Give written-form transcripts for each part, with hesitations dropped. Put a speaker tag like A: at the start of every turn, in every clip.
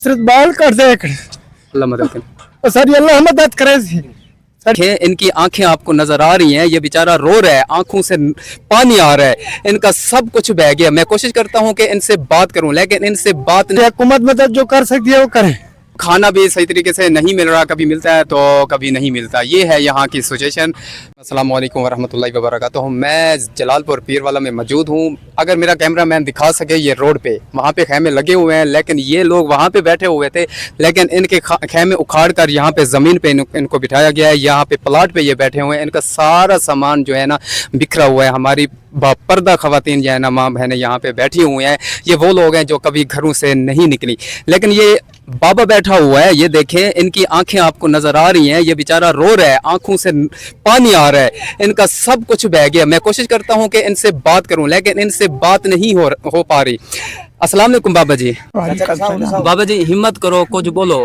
A: सिर्फ बाल कट जाए
B: अल्लाह मदद करे।
A: सर ये अल्लाह मदद करे
B: देखें, इनकी आंखें आपको नजर आ रही हैं, ये बेचारा रो रहा है, आंखों से पानी आ रहा है, इनका सब कुछ बह गया। मैं कोशिश करता हूं कि इनसे बात करूं, लेकिन इनसे बात नहीं।
A: हुकूमत मदद जो कर सकती है वो करे।
B: खाना भी सही तरीके से नहीं मिल रहा, कभी मिलता है तो कभी नहीं मिलता। ये है यहाँ की सिचुएशन। अस्सलाम वालेकुम वरहमतुल्लाहि वबरकातुहू। मैं जलालपुर पीरवाला में मौजूद हूँ। अगर मेरा कैमरा मैन दिखा सके, ये रोड पे वहाँ पे खैमे लगे हुए हैं, लेकिन ये लोग वहाँ पे बैठे हुए थे, लेकिन इनके खैमे उखाड़ कर यहाँ पे ज़मीन पे इनको बिठाया गया है। यहाँ पे प्लाट पे ये बैठे हुए हैं, इनका सारा सामान जो है ना बिखरा हुआ है। हमारी बापर्दा ख़वातीन जो है ना, माँ बहनें यहाँ पे बैठी हुई हैं। ये वो लोग हैं जो कभी घरों से नहीं निकली, लेकिन ये बाबा बैठा हुआ है। ये देखें, इनकी आंखें आपको नजर आ रही हैं, ये बेचारा रो रहा है, आंखों से पानी आ रहा है, इनका सब कुछ बह गया। मैं कोशिश करता हूं कि इनसे बात करूं, लेकिन इनसे बात नहीं हो पा रही। अस्सलाम वालेकुम बाबा जी। बाबा जी हिम्मत करो, कुछ बोलो।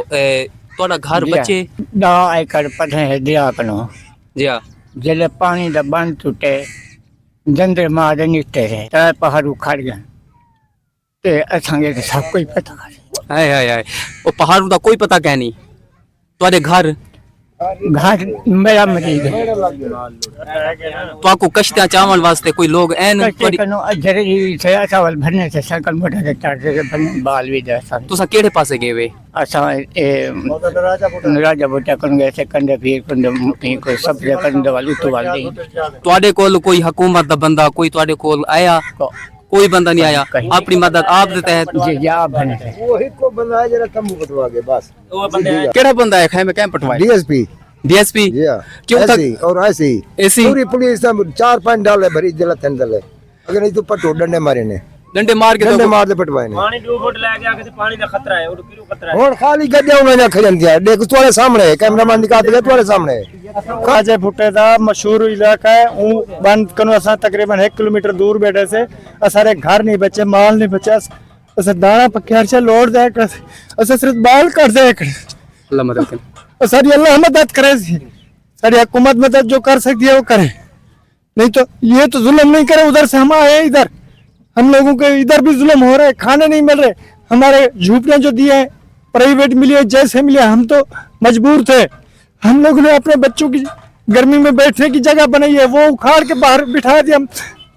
B: थोड़ा घर बच्चे
C: 10 एकड़ पटे है दिया कनो
B: जी हाँ
C: जिले पानी दा बंद टूटे जंदे मारे नीचे है ते पहाड़ उखाड़ गए ते असांगे के सब कोई पता करे।
B: हाय हाय हाय, वो पहाड़ का कोई पता क्या नहीं। तुम्हारे घर
C: घाट मेरा मरीज है
B: तो आपको कश्तियां चावल वास्ते कोई लोग ऐन
C: कच्चे कनो अजरे से चावल भरने से सकल मोटा के टाटे से बन बाल भी दे सा
B: तुसा केड़े पासे गए वे?
C: असा ए राजा बोटा कन गए से कंडे फिर कंडे को सब जे कंडे वाली तो वाली
B: तुम्हारे कोल कोई हुकूमत दा बंदा कोई तुम्हारे कोल आया? कोई बंदा नहीं आया। अपनी मदद आप देते हैं
C: जी जी आप बने
D: वही को बंदा है जरा तंबू कटवा के बस।
B: केड़ा बंदा है खैमे कैंप पटवाए? डीएसपी क्यों था?
D: ऐसी और ऐसी
B: ऐसी
D: पूरी पुलिस सब 4-5 डाले भरी जला थन डाले अगर नहीं तो पटो डंडे मारे ने
B: डंडे मार के
D: डंडे मार दे पटवाए ने
E: पानी 2 फुट ले गया कि पानी का खतरा है और किरो खतरा है
D: और खाली गड्ढे उन्होंने खजन दिया देख तुम्हारे सामने कैमरामैन दिखाते गए तुम्हारे सामने
A: खाजे फुटे दा मशहूर इलाका है। ऊ बंद कनो असा तकरीबन 1 किलोमीटर दूर बैठे से सारे घर नहीं बचे, माल नहीं बचा, अस दाना पक्के से लोड दे कर अस सिर्फ बाल कट जाए
B: अल्लाह मदद करे।
A: सर अल्लाह मदद करे। सर हुकूमत मदद जो कर सकती है वो करे, नहीं तो ये तो जुल्म नहीं करे। उधर से हम आए, इधर हम लोगों के इधर भी जुल्म हो रहा है, खाने नहीं मिल रहे। हमारे झूपड़ियां जो दिए हैं प्राइवेट मिली है, जैसे मिले, हम तो मजबूर थे। हम लोगों ने अपने बच्चों की गर्मी में बैठने की जगह बनाई है, वो उखाड़ के बाहर बिठा दिया।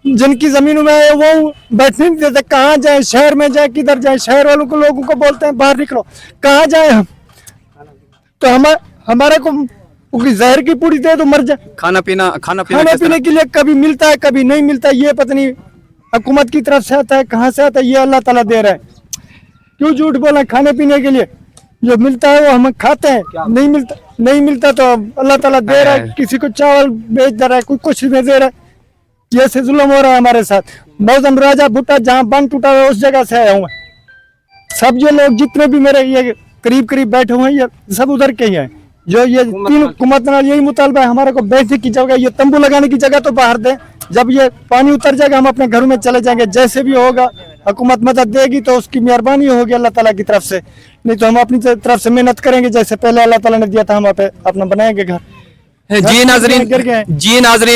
A: जिनकी जमीनों में है वो बैठने नहीं देते। कहाँ जाए, शहर में जाए, किधर जाए? शहर वालों को लोगों को बोलते हैं बाहर निकलो, कहाँ जाए हम? तो हमारे को जहर की पूरी दे तो मर जाए।
B: खाना पीने
A: के लिए कभी मिलता है कभी नहीं मिलता। ये पता नहीं हुकूमत की तरफ से आता है, कहाँ से आता है, ये अल्लाह ताला दे रहा है। क्यों झूठ बोला? खाने पीने के लिए जो मिलता है वो हम खाते हैं, नहीं मिलता तो अल्लाह ताला दे रहा है। किसी को चावल बेच दे रहा है, कोई कुछ भी दे रहा है। ये से जुल्म हो रहा है हमारे साथ। मौजम राजा भुट्टा जहाँ बंद टूटा हुआ उस जगह से आया हूँ। सब जो लोग जितने भी मेरे ये करीब बैठे हुए हैं, ये सब उधर के ही हैं। जो ये 3 हुकूमत नाल यही मुतालबा है हमारे को, बैठने की जगह, ये तंबू लगाने की जगह तो बाहर दें। जब ये पानी उतर जाएगा हम अपने घरों में चले जाएंगे। जैसे भी होगा हुकूमत मदद देगी तो उसकी मेहरबानी होगी अल्लाह ताला की तरफ से, नहीं तो हम अपनी तरफ से मेहनत करेंगे जैसे पहले अल्लाह ताला ने दिया था। हम अपना बनाएंगे घर।
B: जी नाजरीन,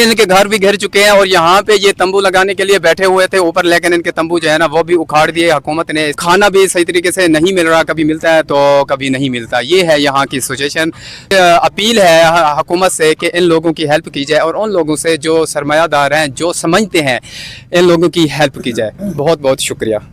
B: इनके घर भी गिर चुके हैं और यहाँ पे ये तंबू लगाने के लिए बैठे हुए थे ऊपर, लेकिन इनके तंबू जो है ना वो भी उखाड़ दिए हुकूमत ने। खाना भी सही तरीके से नहीं मिल रहा, कभी मिलता है तो कभी नहीं मिलता। ये है यहाँ की सिचुएशन। अपील है हुकूमत से कि इन लोगों की हेल्प की जाए और उन लोगों से जो सरमायादार हैं, जो समझते हैं, इन लोगों की हेल्प की जाए। बहुत बहुत शुक्रिया।